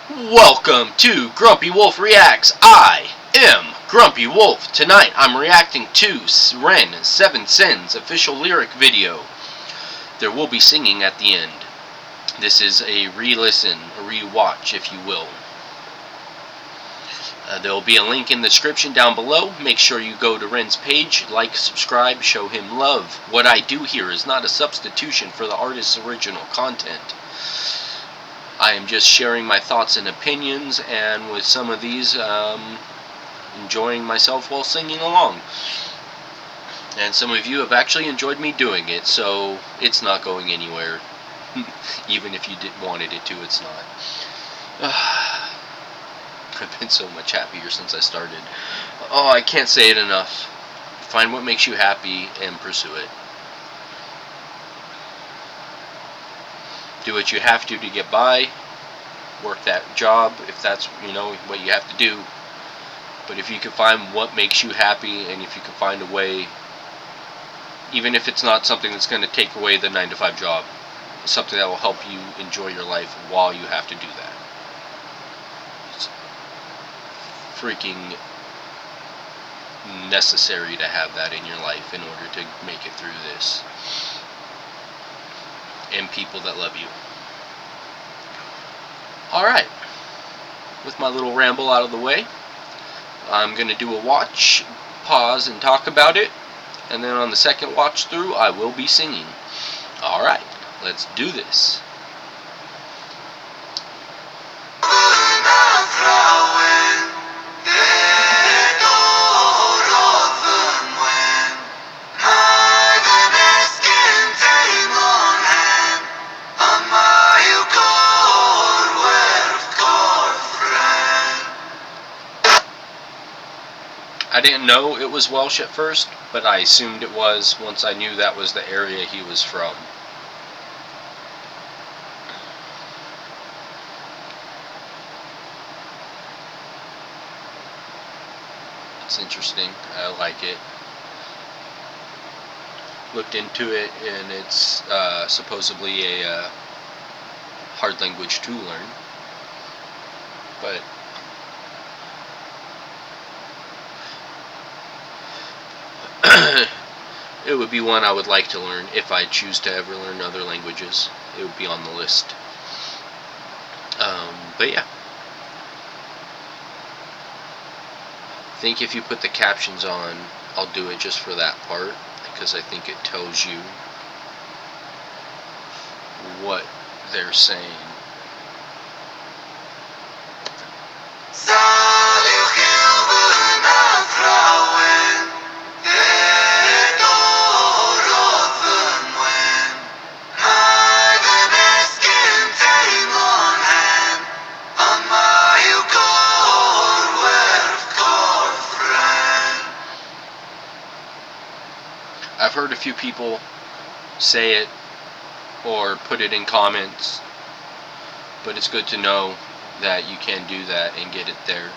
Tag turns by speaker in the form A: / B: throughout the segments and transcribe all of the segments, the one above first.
A: Welcome to Grumpy Wolf Reacts. I am Grumpy Wolf. Tonight I'm reacting to Ren 7 Sins official lyric video. There will be singing at the end. This is a re-listen, a re-watch if you will. There will be a link in the description down below. Make sure you go to Ren's page, like, subscribe, show him love. What I do here is not a substitution for the artist's original content. I am just sharing my thoughts and opinions, and with some of these, enjoying myself while singing along. And some of you have actually enjoyed me doing it, so it's not going anywhere. Even if you wanted it to, it's not. I've been so much happier since I started. Oh, I can't say it enough. Find what makes you happy and pursue it. Do what you have to get by. Work that job if that's what you have to do. But if you can find what makes you happy, and if you can find a way, even if it's not something that's going to take away the 9-to-5 job, something that will help you enjoy your life while you have to do that. It's freaking necessary to have that in your life in order to make it through this. And people that love you. Alright, with my little ramble out of the way, I'm going to do a watch, pause, and talk about it, and then on the second watch through, I will be singing. Alright, let's do this. I didn't know it was Welsh at first, but I assumed it was once I knew that was the area he was from. It's interesting. I like it. Looked into it, and it's supposedly a hard language to learn. But it would be one I would like to learn if I choose to ever learn other languages. It would be on the list. But yeah. I think if you put the captions on, I'll do it just for that part, because I think it tells you what they're saying. I've heard a few people say it or put it in comments, but it's good to know that you can do that and get it there.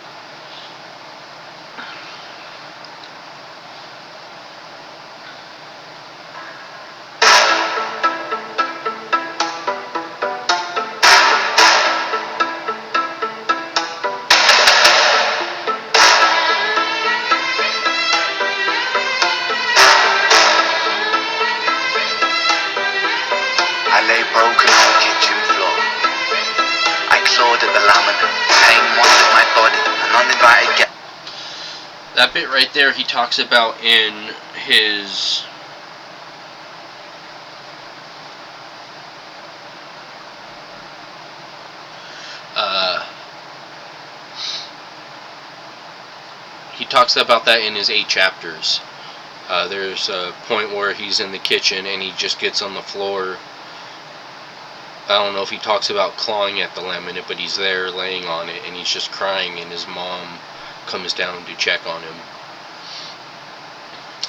B: I lay broken on the kitchen floor. I clawed at the laminate. Pain wanted my body, and uninvited guests.
A: That bit right there he talks about in his he talks about that in his 8 chapters. There's a point where he's in the kitchen and he just gets on the floor. I don't know if he talks about clawing at the laminate, but he's there laying on it and he's just crying, and his mom comes down to check on him.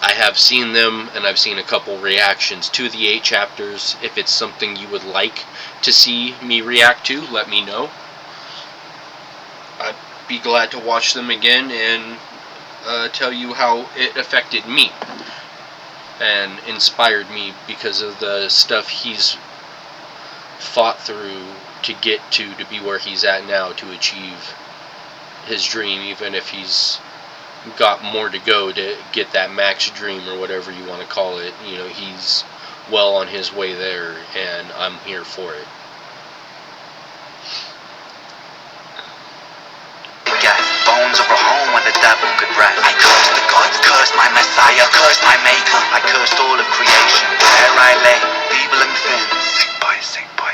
A: I have seen them, and I've seen a couple reactions to the 8 chapters. If it's something you would like to see me react to, let me know. I'd be glad to watch them again and tell you how it affected me and inspired me because of the stuff he's fought through to get to be where he's at now, to achieve his dream, even if he's got more to go to get that max dream or whatever you want to call it. You know, he's well on his way there, and I'm here for it.
B: Bones of a home where the devil could rest. I cursed the gods, cursed my Messiah, cursed my Maker. I cursed all of creation. There I lay, feeble and thin. Sick boy,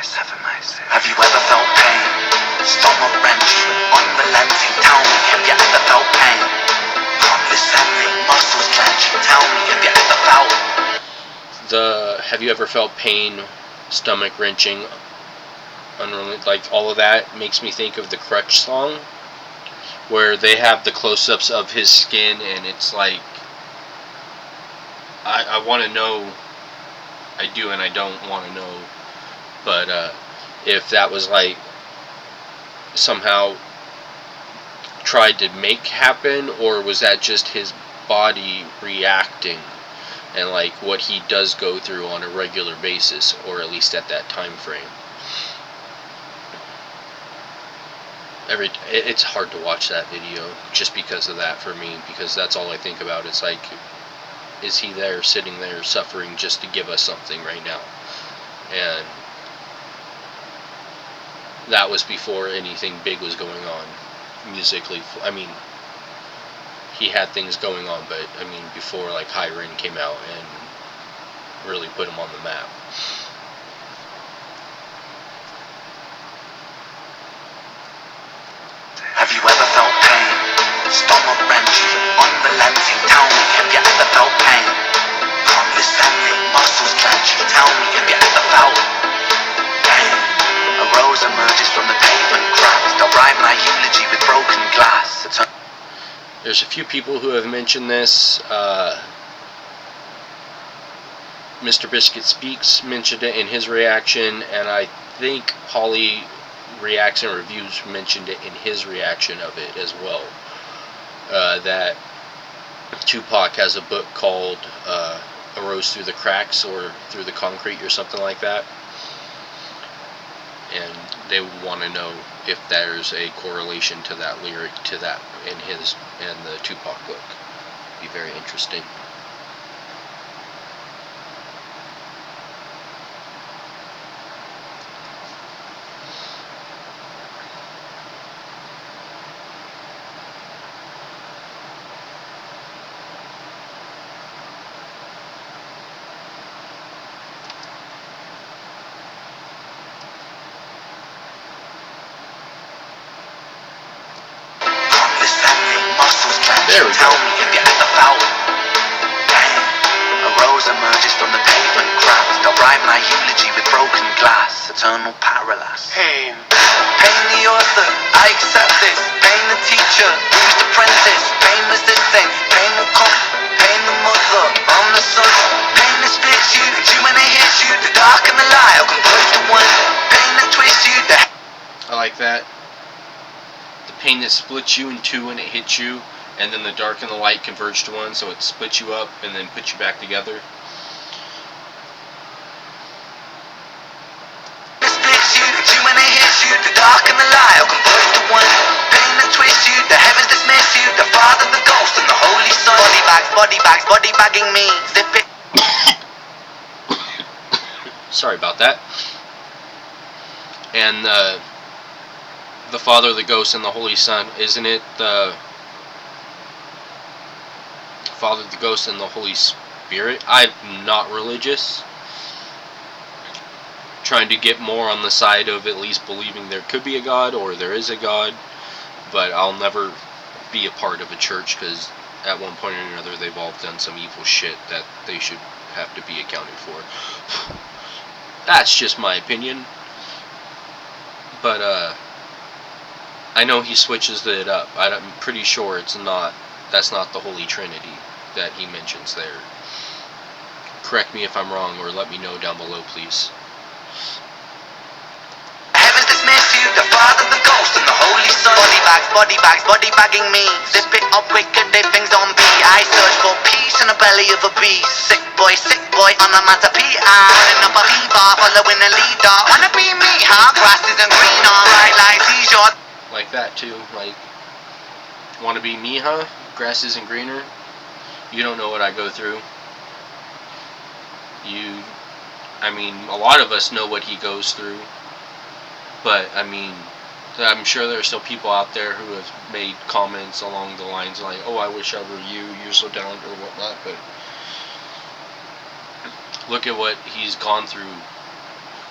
B: seven my sin. Have you ever felt pain? Stomach wrenching, unrelenting. Tell me, have you ever felt pain? Condescending, muscles clenching. Tell me, have you ever felt?
A: Have you ever felt pain, stomach wrenching, like all of that makes me think of the Crutch song, where they have the close-ups of his skin, and it's like, I want to know, I do and I don't want to know, but if that was like somehow tried to make happen, or was that just his body reacting, and like what he does go through on a regular basis, or at least at that time frame. It's hard to watch that video just because of that for me, because that's all I think about. It's like, is he there, sitting there, suffering just to give us something right now? And that was before anything big was going on musically. I mean, he had things going on, but I mean, before like High Rain came out and really put him on the map.
B: Have you ever felt pain? Stomach wrenching, unrelenting. Tell me, have you ever felt pain? Condescending, muscles clenching. Tell me, have you ever felt pain? A rose emerges from the pavement cracks. They'll write my eulogy with broken glass.
A: There's a few people who have mentioned this. Mr. Biscuit Speaks mentioned it in his reaction, and I think Polly Reacts and Reviews mentioned it in his reaction of it as well. That Tupac has a book called A Rose Through the Cracks, or Through the Concrete, or something like that. And they would want to know if there's a correlation to that lyric, to that in the Tupac book. Be very interesting. There we go.
B: Tell me, have you ever felt pain? A rose emerges from the pavement cracks. They'll write my eulogy with broken glass. Eternal parallax. Pain. Pain the author, I accept this. Pain the teacher, bruised apprentice. Pain resisting, pain will come. Pain the mother, I'm the son. Pain that splits you, two when it hits you. The dark and the light will converge to one. Pain that twists you,
A: I like that. The pain that splits you in two when it hits you, and then the dark and the light converge to one, so it splits you up and then puts you back together.
B: It splits you, two when it hits you. The dark and the light will converge to one. Pain that twists you, the heavens dismiss you. The Father, the Ghost, and the Holy Son. Body bagging me. Zip it.
A: Sorry about that. And the Father, the Ghost, and the Holy Son, isn't it the Father, the Ghost, and the Holy Spirit? I'm not religious. Trying to get more on the side of at least believing there could be a God, or there is a God, but I'll never be a part of a church, because at one point or another they've all done some evil shit that they should have to be accounted for. That's just my opinion. But I know he switches it up. I'm pretty sure that's not the Holy Trinity that he mentions there. Correct me if I'm wrong, or let me know down below, please.
B: Heavens dismiss you, the Father, the Ghost, and the Holy Son. body bagging me. Zip it up quick, get their things on B. I search for peace in the belly of a beast. Sick boy on a matter PI. Running up a B-bar, following a leader. Wanna be me, huh? Grass isn't greener. Right like seashore.
A: Like that too, like, wanna be me, huh? Grass isn't greener. You don't know what I go through. I mean, a lot of us know what he goes through. But, I mean, I'm sure there are still people out there who have made comments along the lines like, oh, I wish I were you, you're so talented or whatnot. But look at what he's gone through.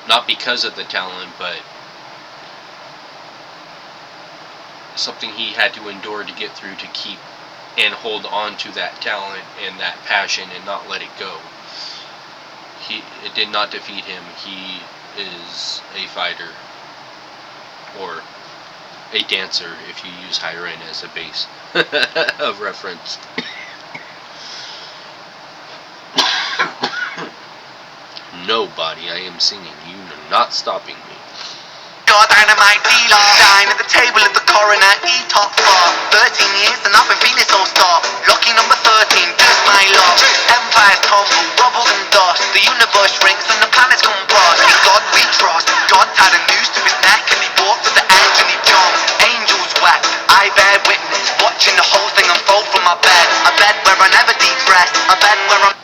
A: Not because of the talent, but something he had to endure to get through to keep and hold on to that talent and that passion and not let it go. It did not defeat him. He is a fighter, or a dancer if you use Hyren as a base of reference. Nobody, I am singing. You are not stopping me.
B: Your dynamite dealer. Dine at the table of the coroner. Eat top for 13 years and I've been feeling so starved. Lucky number 13, just my love. Empires tumble, rubble and dust. The universe shrinks and the planets come past. In God we trust. God tied a noose to his neck and he walked to the edge and he jumped. Angels wept, I bear witness. Watching the whole thing unfold from my bed. A bed where I never depressed. A bed where I'm...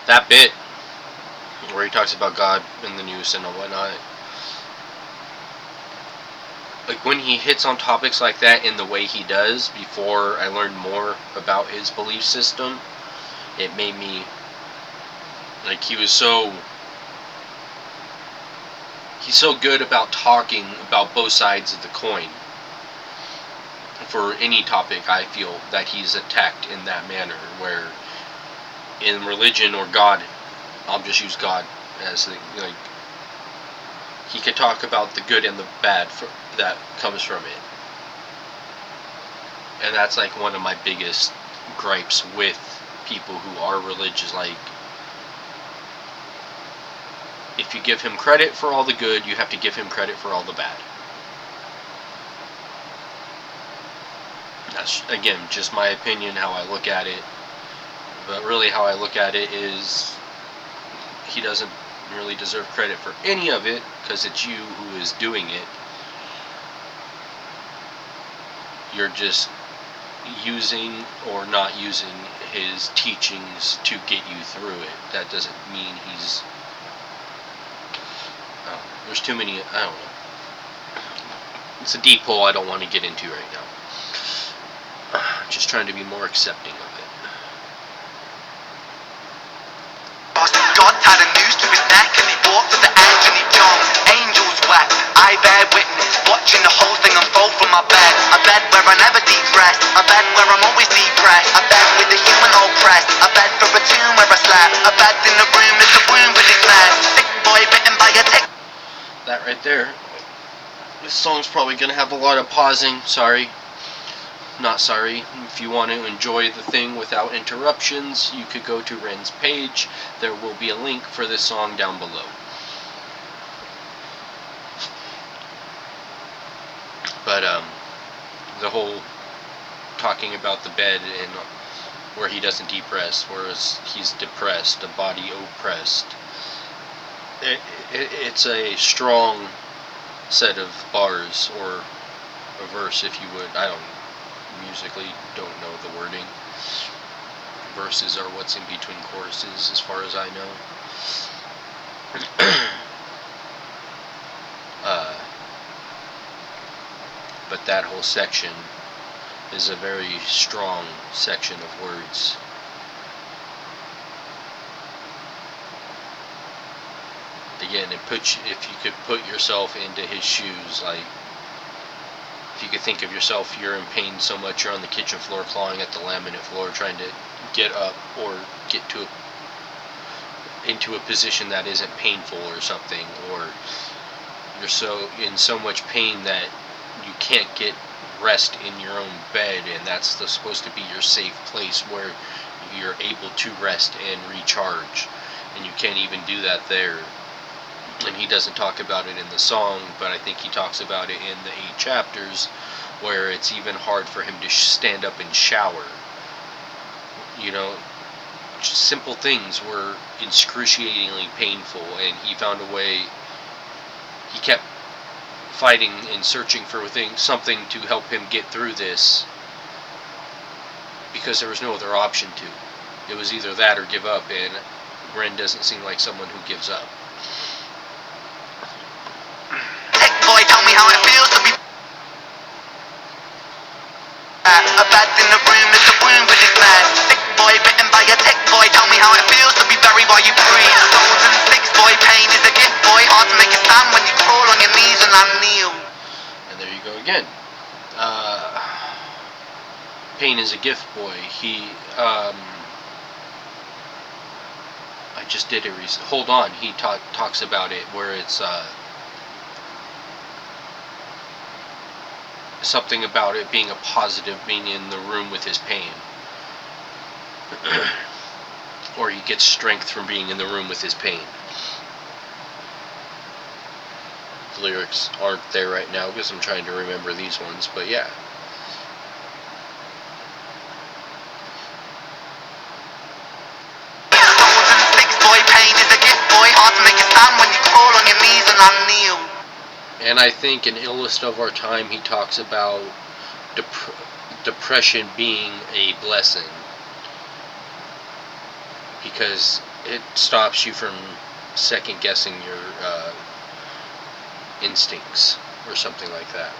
A: That bit where he talks about God and the noose and whatnot, like when he hits on topics like that in the way he does, before I learned more about his belief system, it made me, like, he's so good about talking about both sides of the coin. For any topic, I feel that he's attacked in that manner, where in religion or God, I'll just use God as the, like, he could talk about the good and the bad that comes from it. And that's like one of my biggest gripes with people who are religious. Like, if you give him credit for all the good, you have to give him credit for all the bad. That's, again, just my opinion, how I look at it. But really how I look at it is, he doesn't really deserve credit for any of it, because it's you who is doing it. You're just using or not using his teachings to get you through it. That doesn't mean he's... there's too many... I don't know. It's a deep hole I don't want to get into right now. Just trying to be more accepting of it.
B: God tied a noose to his neck and he walked to the edge and he jumped. Angels wept, I bear witness. Watching the whole thing unfold from my bed. A bed where I never depressed. A bed where I'm always depressed. A bed with the human oppressed. A bed for a tomb where I slept. A bed in the room is the room with his mess. Sick boy bitten by a tick.
A: That right there. This song's probably gonna have a lot of pausing. Sorry. Not sorry. If you want to enjoy the thing without interruptions, you could go to Ren's page. There will be a link for this song down below. But the whole talking about the bed and where he doesn't depress, whereas he's depressed, a body oppressed. It's a strong set of bars, or a verse, if you would. I musically don't know the wording. Verses are what's in between choruses, as far as I know. But that whole section is a very strong section of words. Again, if you could put yourself into his shoes, like, if you could think of yourself, you're in pain so much you're on the kitchen floor clawing at the laminate floor trying to get up or get into a position that isn't painful or something, or you're in so much pain that you can't get rest in your own bed, and that's supposed to be your safe place where you're able to rest and recharge, and you can't even do that there. And he doesn't talk about it in the song, but I think he talks about it in the 8 chapters, where it's even hard for him to stand up and shower. You know, just simple things were excruciatingly painful, and he found a way. He kept fighting and searching for something to help him get through this, because there was no other option to. It was either that or give up, and Ren doesn't seem like someone who gives up.
B: Tech boy, tell me how it feels to be a bat in the room is a wound with his man. Sick boy, bitten by a tech boy, tell me how it feels to be buried while you breathe. Stones and sticks, boy, pain is a gift, boy. Hard to make a stand when you crawl on your knees and I kneel.
A: And there you go again. Pain is a gift, boy. I just did it recently. Hold on, he talks about it where it's something about it being a positive, being in the room with his pain. Or he gets strength from being in the room with his pain. The lyrics aren't there right now because I'm trying to remember these ones, but yeah.
B: Stones and sticks, boy, pain is a gift, boy. Hard to make a stand when you crawl on your knees and I kneel.
A: And I think in Illest of Our Time he talks about depression being a blessing, because it stops you from second guessing your instincts or something like that.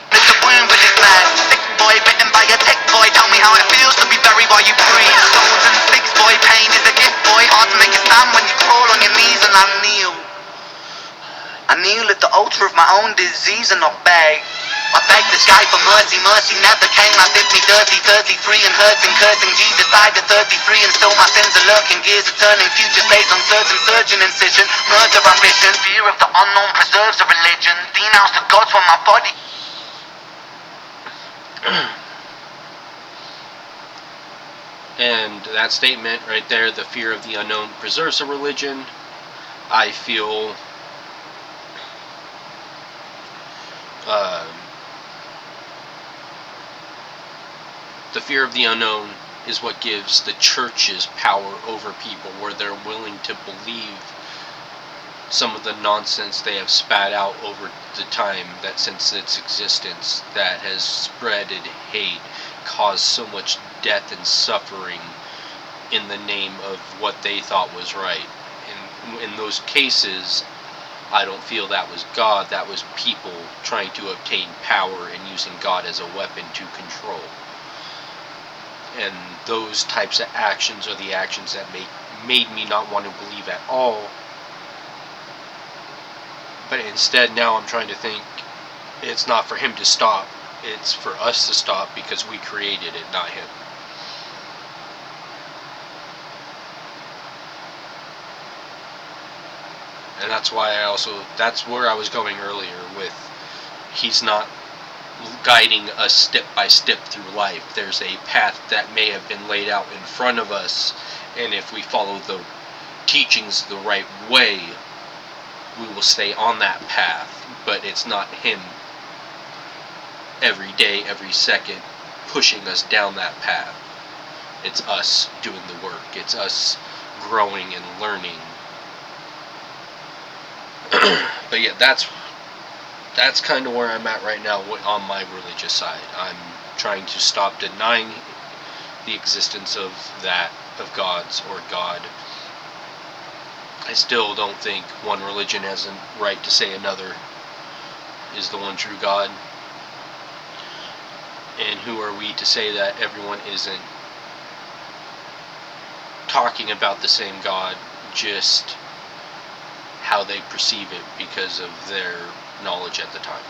B: It's a wound with his man. Sick boy, bitten by a tech boy, tell me how it feels to be buried while you breathe. Stones and sticks, boy, pain is a gift, boy. Hard to make a stand when you crawl on your knees and I kneel. I kneel at the altar of my own disease and not beg. I beg the sky for mercy, mercy never came. I did me dirty, 33 and hurting, cursing. Jesus died at 33 and still my sins are lurking. Gears are turning, future stays uncertain, surgeon incision. Murder ambition, fear of the unknown preserves a religion. Denounce the gods when my body.
A: And that statement right there, the fear of the unknown preserves a religion, I feel the fear of the unknown is what gives the churches power over people, where they're willing to believe some of the nonsense they have spat out over the time, that since its existence, that has spreaded hate, caused so much death and suffering in the name of what they thought was right. And in those cases, I don't feel that was God, that was people trying to obtain power and using God as a weapon to control. And those types of actions are the actions that made me not want to believe at all. But instead now I'm trying to think, it's not for him to stop, it's for us to stop, because we created it, not him. And that's why that's where I was going earlier with, he's not guiding us step by step through life. There's a path that may have been laid out in front of us, and if we follow the teachings the right way, we will stay on that path. But it's not him every day, every second, pushing us down that path. It's us doing the work. It's us growing and learning. But yeah, that's kind of where I'm at right now on my religious side. I'm trying to stop denying the existence of gods or God. I still don't think one religion has a right to say another is the one true God. And who are we to say that everyone isn't talking about the same God, just how they perceive it because of their knowledge at the time.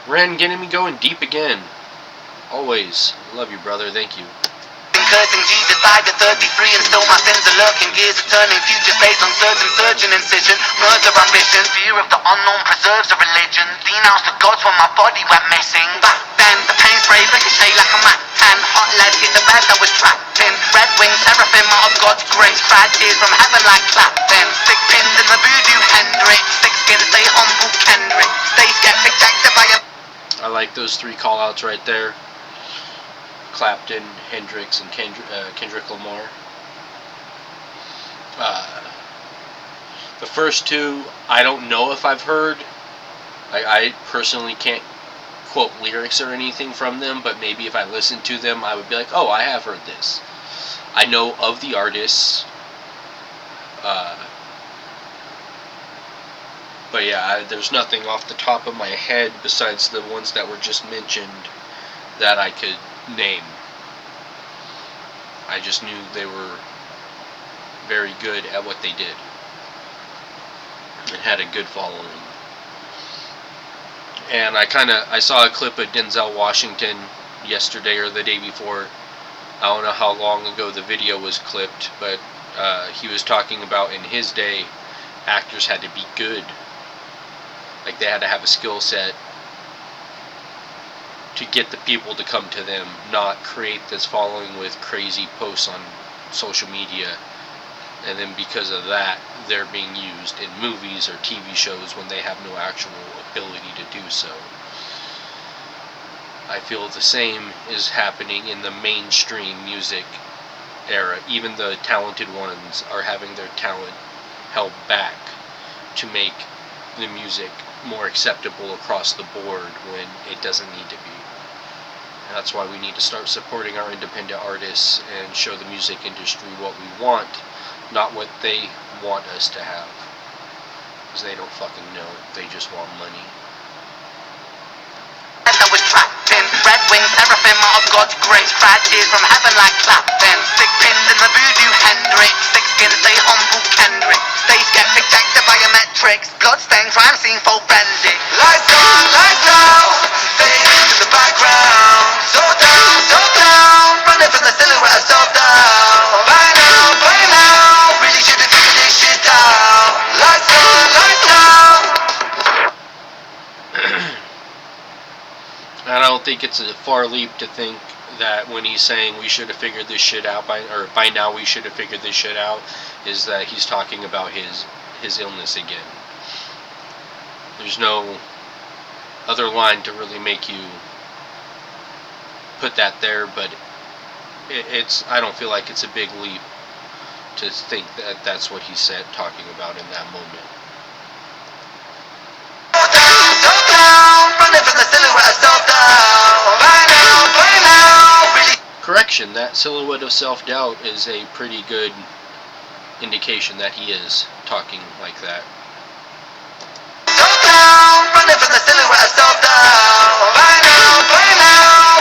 A: Ren getting me going deep again. Always. Love you, brother. Thank you.
B: Cursing, Jesus died at 33 and still my sins are lurking. Gears are turning, future stays uncertain, surgeon incision. Murder ambition, fear of the unknown preserves a religion. Denounce the gods when my body went missing. Back then, the pain spray ricochet like a Mac 10. Hot lead hit the bed I was trapped in. Red wings, seraphim, out of of God's grace. Bad tears from heaven like clapping. Stick pinned in the voodoo Hendrix. Thick skin, stay humble Kendrick. Stays get rejected by a...
A: I like those three call-outs right there. Clapton, Hendrix, and Kendrick Lamar. The first two, I don't know if I've heard. I personally can't quote lyrics or anything from them, but maybe if I listened to them, I would be like, oh, I have heard this. I know of the artists. But yeah, there's nothing off the top of my head besides the ones that were just mentioned that I could name. I just knew they were very good at what they did and had a good following. And I saw a clip of Denzel Washington yesterday or the day before. I don't know how long ago the video was clipped, but he was talking about in his day, actors had to be good. Like they had to have a skill set to get the people to come to them, not create this following with crazy posts on social media. And then because of that, they're being used in movies or TV shows when they have no actual ability to do so. I feel the same is happening in the mainstream music era. Even the talented ones are having their talent held back to make the music more acceptable across the board when it doesn't need to be. And that's why we need to start supporting our independent artists and show the music industry what we want, not what they want us to have. Because they don't fucking know. They just want money.
B: I was trapped in red wings, seraphim of God's grace. Bad tears from heaven like clapping. Stick pinned in the voodoo Hendrix. Thick skin, stay humble Kendrick. Stays get rejected biometrics. Bloodstained crime scene full forensic. Lights on, lights out. Fade into the background. So down. Running from the silhouette of self-doubt. By now. Really should have figured this shit out. Lights on, lights out.
A: I don't think it's a far leap to think that when he's saying we should have figured this shit out by now we should have figured this shit out, is that he's talking about his illness again. There's no other line to really make you put that there, but I don't feel like it's a big leap to think that that's what he said, talking about in that moment. Correction, that silhouette of self-doubt is a pretty good indication that he is talking like that. Running from the silhouette of self-doubt. By now,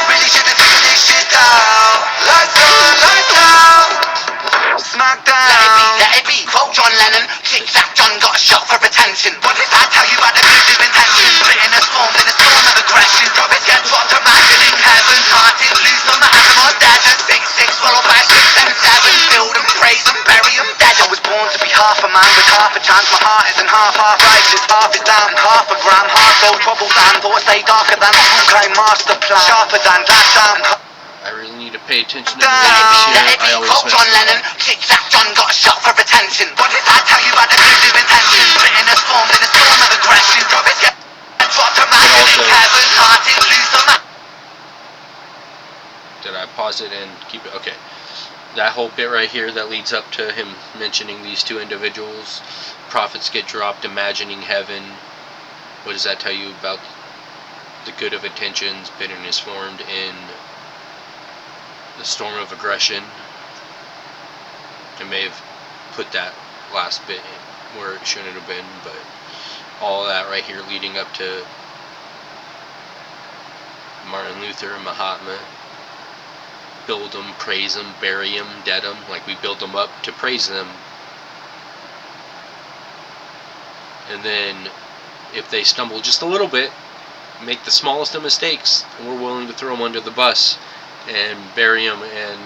A: really should have figured this shit out. Lights on. Smackdown.
B: Let it be. Quote John Lennon. Kick that John got a shot for attention. What did I tell you about the good intention? Written as formed in a storm of aggression. Prophets get dropped, imagining heaven. Heart is loose on the animal's dead. 6 followed by 6 and 7. Build and praise and bury them dead. I was born to be half a man with half a chance. My heart isn't half righteous, half is damned. Half a gram, heart filled, troubled and thoughts stay darker than Ukraine master plan. Sharper than that damn.
A: I really need to pay attention to the lyrics here. I always
B: Quote John Lennon. Kick that John got a shot for attention. What did I tell you about the good intention? Written as formed in a storm of aggression. Prophets get dropped, imagining heaven. Heart is loose on the...
A: Did I pause it and keep it? Okay. That whole bit right here that leads up to him mentioning these two individuals. Prophets get dropped, imagining heaven. What does that tell you about the good of intentions? Bitterness formed in the storm of aggression. I may have put that last bit where it shouldn't have been, but all of that right here leading up to Martin Luther and Mahatma. Build them, praise them, bury them, dead them. Like we build them up to praise them. And then if they stumble just a little bit, make the smallest of mistakes, and we're willing to throw them under the bus and bury them and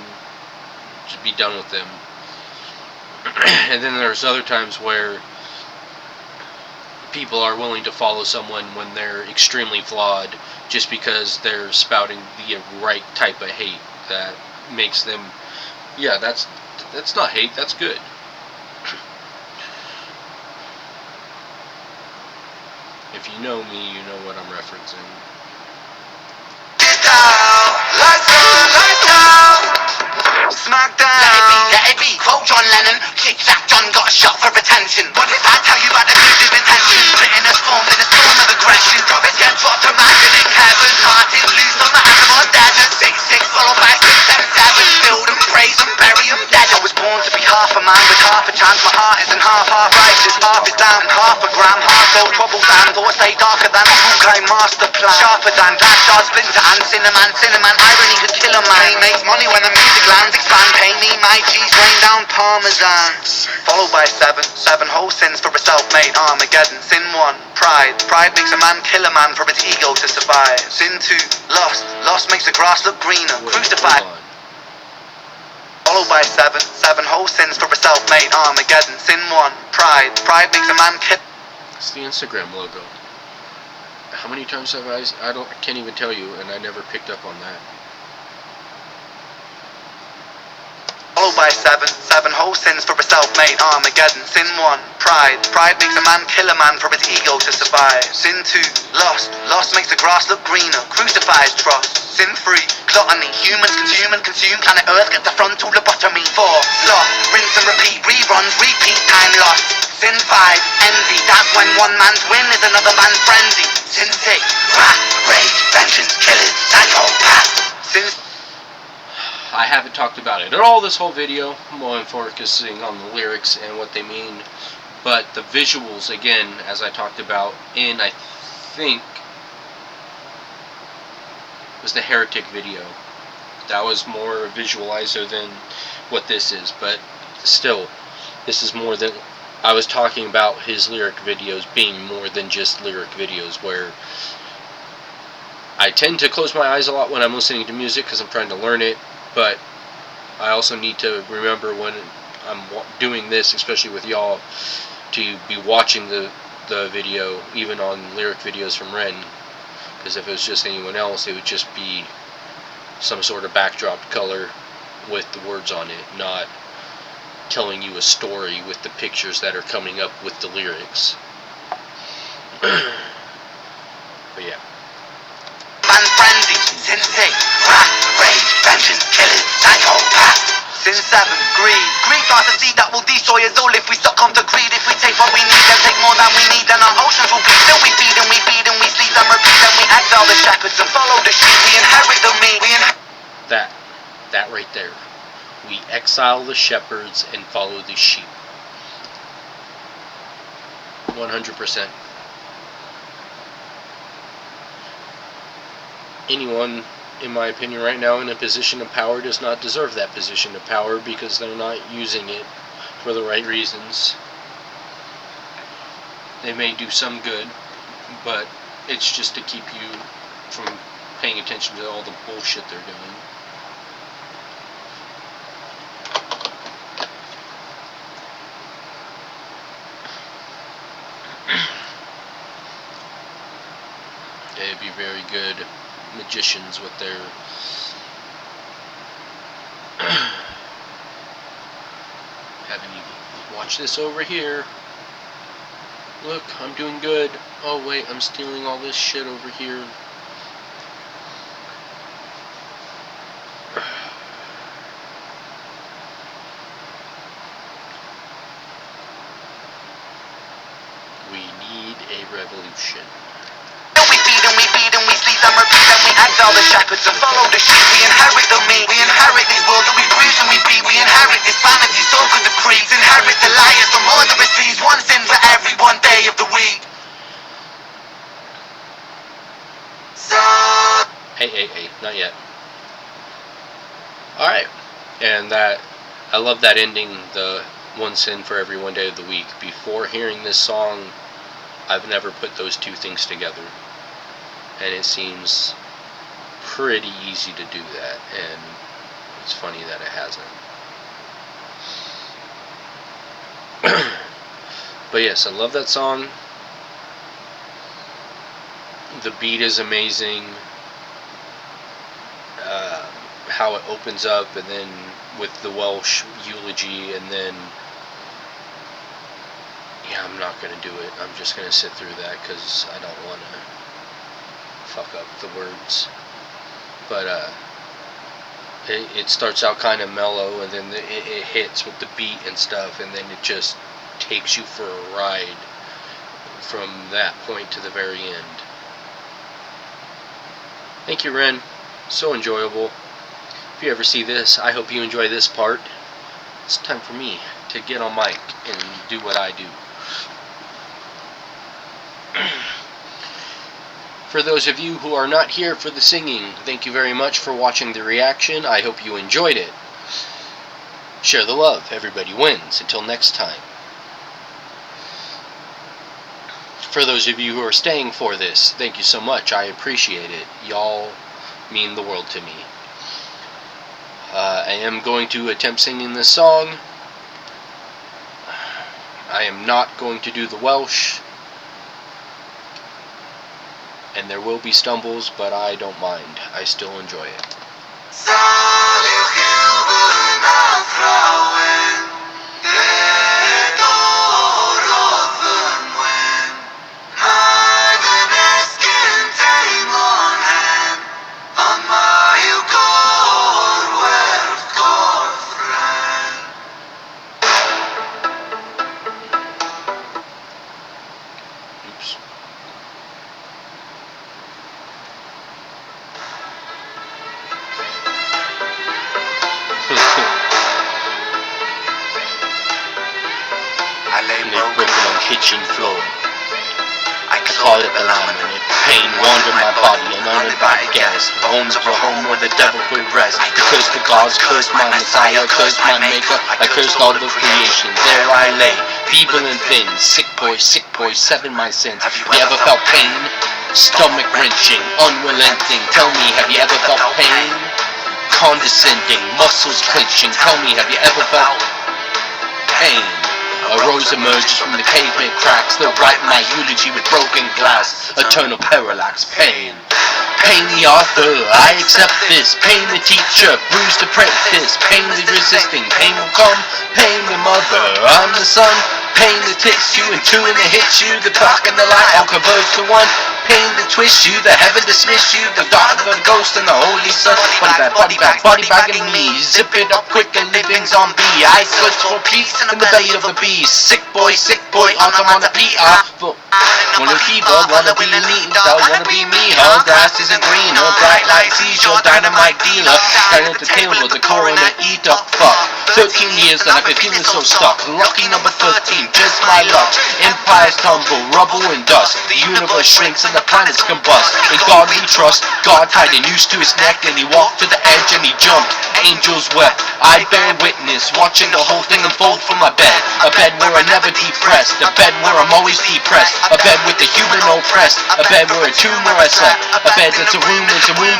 A: just be done with them. And then there's other times where people are willing to follow someone when they're extremely flawed just because they're spouting the right type of hate that makes them, yeah, that's That's not hate, that's good. If you know me, you know what I'm referencing.
B: Lights on, lights out. Smack down. Let it be. Quote John Lennon. Kick that John got a shot for attention. What did I tell you about the good of intention? Written as formed in a storm of aggression. Prophets get dropped, imagining heaven. Heart is loose on the animal dead. 6-6 followed by 6-7-7. Build and praise and bury them dead. I was born to be half a man with half a chance. My heart isn't half righteous. Half is down, half a gram. Half those troubles and thoughts stay darker than a Hawkeye master plan. Sharper than glass shards, splinter and cinnamon. Cinnamon irony could kill a man. Pain makes money when the music lands. Expand, pay me my cheese, rain down parmesan. Followed by 7 whole sins for a self-made Armageddon. Sin 1, pride. Pride makes a man kill a man for his ego to survive. Sin 2, lust. Lust makes the grass look greener. Crucified. Followed by 7 whole sins for a self-made Armageddon. Sin 1, pride. Pride makes a man kill.
A: It's the Instagram logo. How many times have I can't even tell you, and I never picked up on that.
B: Followed by 7 whole sins for a self-made Armageddon. Sin 1, pride. Pride makes a man kill a man for his ego to survive. Sin 2, lust. Lust makes the grass look greener. Crucifies trust. Sin 3, gluttony. Humans consume planet Earth, get the frontal lobotomy. 4, sloth. Rinse and repeat, reruns, repeat, time lost. Sin 5, envy. That's when one man's win is another man's frenzy. Sin 6, wrath, rage, vengeance, killers, psychopaths. Sin
A: I haven't talked about it at all this whole video. I'm focusing on the lyrics and what they mean. But the visuals, again, as I talked about in, I think, was the Heretic video. That was more visualizer than what this is. But still, this is more than... I was talking about his lyric videos being more than just lyric videos, where I tend to close my eyes a lot when I'm listening to music because I'm trying to learn it. But I also need to remember when I'm doing this, especially with y'all, to be watching the video, even on lyric videos from Ren. Because if it was just anyone else, it would just be some sort of backdrop color with the words on it, not telling you a story with the pictures that are coming up with the lyrics. But yeah.
B: man's frenzy. Sin 6, wrath, rage, vengeance, killers, psychopaths. Sin 7, greed. Greed plants a seed that will destroy us all if we succumb to greed. If we take what we need and take more than we need, then our oceans will bleed. Still we feed and we feed and we sleep and repeat and we exile the shepherds and follow the sheep. We inherit the meat.
A: That right there. We exile the shepherds and follow the sheep. 100%. Anyone, in my opinion, right now in a position of power does not deserve that position of power because they're not using it for the right reasons. They may do some good, but it's just to keep you from paying attention to all the bullshit they're doing. They'd be very good magicians with their having you watch this over here. Look, I'm doing good. Oh wait, I'm stealing all this shit over here. We need a revolution.
B: We feed and we feed and we sleep and repeat and we exile the shepherds and follow the sheep. We inherit the meat. We inherit this world that we bruise and we beat. We inherit this vanity, so good the creeds. Inherit the liars, the murderous thieves. One sin for every one day of the week.
A: Hey, not yet. Alright. And that, I love that ending, the one sin for every one day of the week. Before hearing this song, I've never put those two things together. And it seems pretty easy to do that, and it's funny that it hasn't. But yes, I love that song. The beat is amazing. How it opens up and then with the Welsh eulogy, and then yeah, I'm not gonna do it. I'm just gonna sit through that because I don't want to fuck up the words. But it starts out kind of mellow, and then it hits with the beat and stuff, and then it just takes you for a ride from that point to the very end. Thank you, Ren. So enjoyable. If you ever see this, I hope you enjoy this part. It's time for me to get on mic and do what I do. For those of you who are not here for the singing, thank you very much for watching the reaction. I hope you enjoyed it. Share the love. Everybody wins. Until next time. For those of you who are staying for this, thank you so much. I appreciate it. Y'all mean the world to me. I am going to attempt singing this song. I am not going to do the Welsh. And there will be stumbles, but I don't mind. I still enjoy it. Oops.
B: I lay
A: broken on kitchen floor.
B: I
A: Call it the laminate. Pain wandered my body, uninvited guest. Home to a home where the devil could rest. I cursed the gods, cursed my Messiah, cursed my Maker. I cursed all of creation. There I lay, feeble and thin. Sick boy, 7 my sins. Have you ever felt pain? Stomach wrenching, unrelenting. Tell me, have you ever felt pain? Condescending, muscles clenching. Tell me, have you ever felt pain? A rose emerges from the pavement cracks that write my eulogy with broken glass. Eternal parallax, pain. Pain the author, I accept this. Pain the teacher, bruised apprentice. Pain the resisting, pain will come. Pain the mother, I'm the son. Pain that hits you and two and that hits you. The dark and the light all converge to one. Pain that twists you, the heaven dismiss you. The dark of the ghost and the holy sun. Body bagging me. Zip it up quick and living zombie. I search for peace in the belly of the beast. Sick boy, automata PR. Wanna fever, wanna be neat, though, wanna be me, huh? Grass isn't green, her bright light sees your dynamite dealer. Down at the table, the coroner eat up, fuck. 13 years and I've been feeling so stuck. Lucky number 13, just my luck. Empires tumble, rubble and dust. The universe shrinks and the planets combust. In God we trust. God tied a noose to his neck and he walked to the edge and he jumped. Angels wept. I bear witness, watching the whole thing unfold from my bed. A bed where I never depressed. A bed where I'm always depressed. A bed with the human oppressed. A bed where a tomb where I slept. A bed that's a room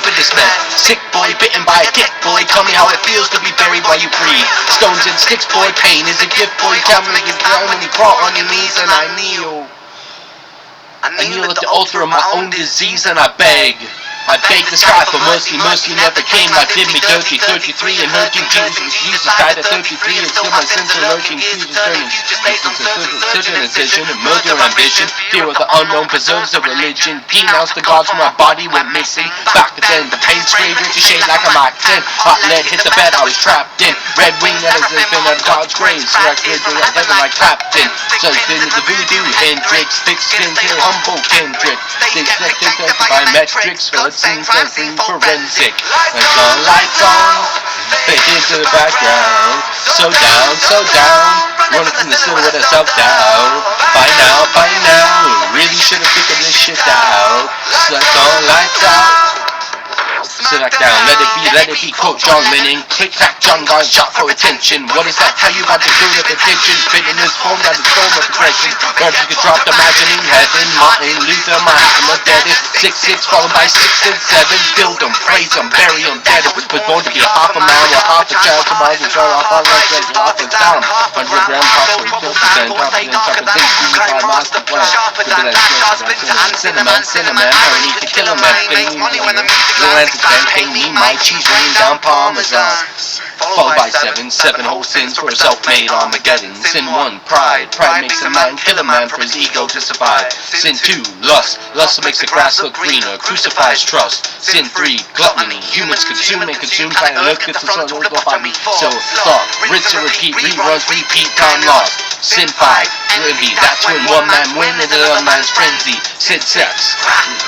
A: for this mess. Sick boy bitten by a tick boy. Tell me how it feels to be buried while you breathe. Stones and sticks boy, pain is a gift boy. Tell me you're down when you crawl on your knees and I kneel. I kneel at the altar of my own disease and I beg. I begged the sky for mercy, mercy never came. Life did me dirty, 33 and hurting. Jesus died at 33 until my sins are lurking. Fusion turning, circumcision and murder ambition. Fear of the unknown preserves of religion. Denounced the gods when my body went missing. Back then, the pain sprayed ricochet like a Mach 10. Hot lead hit the bed I was trapped in. Red wing that has been at God's grave. Selected in heaven like captain. So been the voodoo Hendrix. Thick skin till humble Kendrick. They selected biometrics. Sing forensic. And the lights on, fade into the background. So down, running from the silhouette of self-doubt. By now, really should have figured this shit out. Select all lights out. Select down, let it be, quote John Lennon. Click-clack, John got shot for attention. What does that tell you about the good of attention? Bitterness formed out of storm of depression. Guns you could drop, imagining heaven. Martin Luther, Mahatma, deadest. 6'6", followed by 6 and 7. Build them, praise them, bury them, dead. Was born to be a half a man or half a child. Tomorrow will draw a heart like half a town. 100 gram pop, Send darker than things climb master plan. Sharper than cinnamon, I need to kill a man. Make money when the music lands, pay me my cheese rain down Parmesan. Followed by seven whole sins for a self-made Armageddon. Sin 1, pride makes a man kill a man for his ego to survive. Sin 2, lust makes the grass look greener, crucifies trust. Sin 3, gluttony, humans consume and consume, planet Earth gets the sun over by me. So thought, rinse and repeat, reruns, repeat, time lost. Sin 5, envy, that's when one man wins and the other man's frenzy. Sin 6,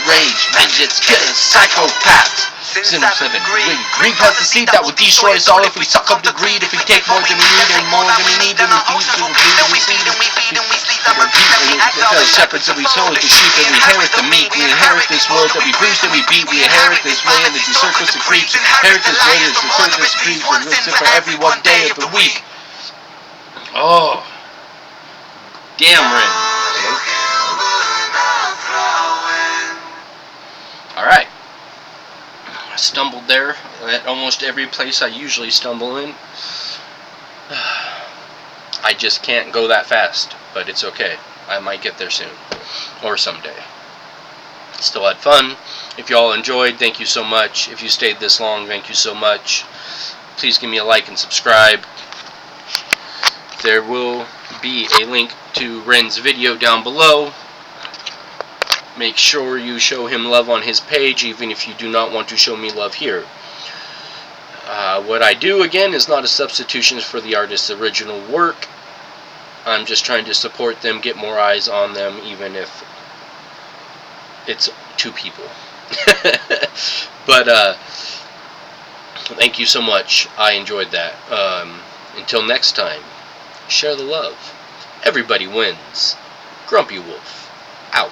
A: rage, vengeance, killers, psychopaths. Sin 7, greed plants the seed that will destroy us all if we succumb to greed. If we take more than we need and more than we need, then we refuse to repeat. We feed and we feed and we sleep and repeat. And we tell shepherds and we sow the sheep and we inherit the meek. We inherit this world that we bruise and we beat. We inherit this way and the circus of creeps. Inherit this way and the circus of creeps. We listen for every one day of the week. Oh, damn, Ren. Alright. I stumbled there at almost every place I usually stumble in. I just can't go that fast, but it's okay. I might get there soon, or someday. Still had fun. If you all enjoyed, thank you so much. If you stayed this long, thank you so much. Please give me a like and subscribe. There will be a link to Ren's video down below. Make sure you show him love on his page, even if you do not want to show me love here. What I do, again, is not a substitution for the artist's original work. I'm just trying to support them, get more eyes on them, even if it's 2 people. But, thank you so much. I enjoyed that. Until next time, share the love. Everybody wins. Grumpy Wolf, out.